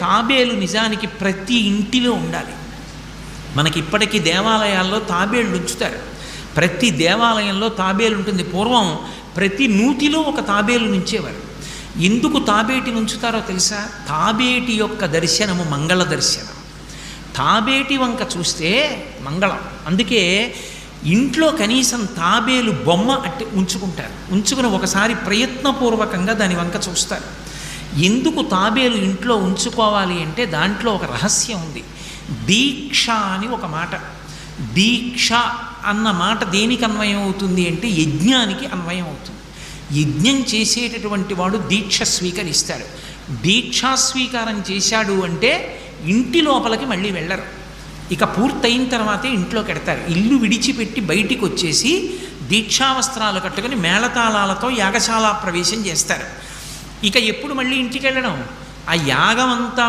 తాబేలు నిజానికి ప్రతి ఇంటిలో ఉండాలి. మనకి ఇప్పటికీ దేవాలయాల్లో తాబేళ్ళు ఉంచుతారు. ప్రతి దేవాలయంలో తాబేలు ఉంటుంది. పూర్వం ప్రతి నూతిలో ఒక తాబేలు నుంచేవారు. ఎందుకు తాబేటిని ఉంచుతారో తెలుసా? తాబేటి యొక్క దర్శనము మంగళ దర్శనం. తాబేటి వంక చూస్తే మంగళం. అందుకే ఇంట్లో కనీసం తాబేలు బొమ్మ అట్టి ఉంచుకుంటారు. ఉంచుకుని ఒకసారి ప్రయత్నపూర్వకంగా దాని వంక చూస్తారు. ఎందుకు తాబేలు ఇంట్లో ఉంచుకోవాలి అంటే దాంట్లో ఒక రహస్యం ఉంది. దీక్ష అని ఒక మాట. దీక్ష అన్న మాట దేనికి అన్వయం అవుతుంది అంటే యజ్ఞానికి అన్వయం అవుతుంది. యజ్ఞం చేసేటటువంటి వాడు దీక్ష స్వీకరిస్తాడు. దీక్షా స్వీకారం చేశాడు అంటే ఇంటి లోపలికి మళ్ళీ వెళ్ళరు. ఇక పూర్తయిన తర్వాతే ఇంట్లో కడతారు. ఇల్లు విడిచిపెట్టి బయటికి వచ్చేసి దీక్షావస్త్రాలు కట్టుకొని మేళతాళాలతో యాగశాల ప్రవేశం చేస్తారు. ఇక ఎప్పుడు మళ్ళీ ఇంటికి వెళ్ళడం? ఆ యాగం అంతా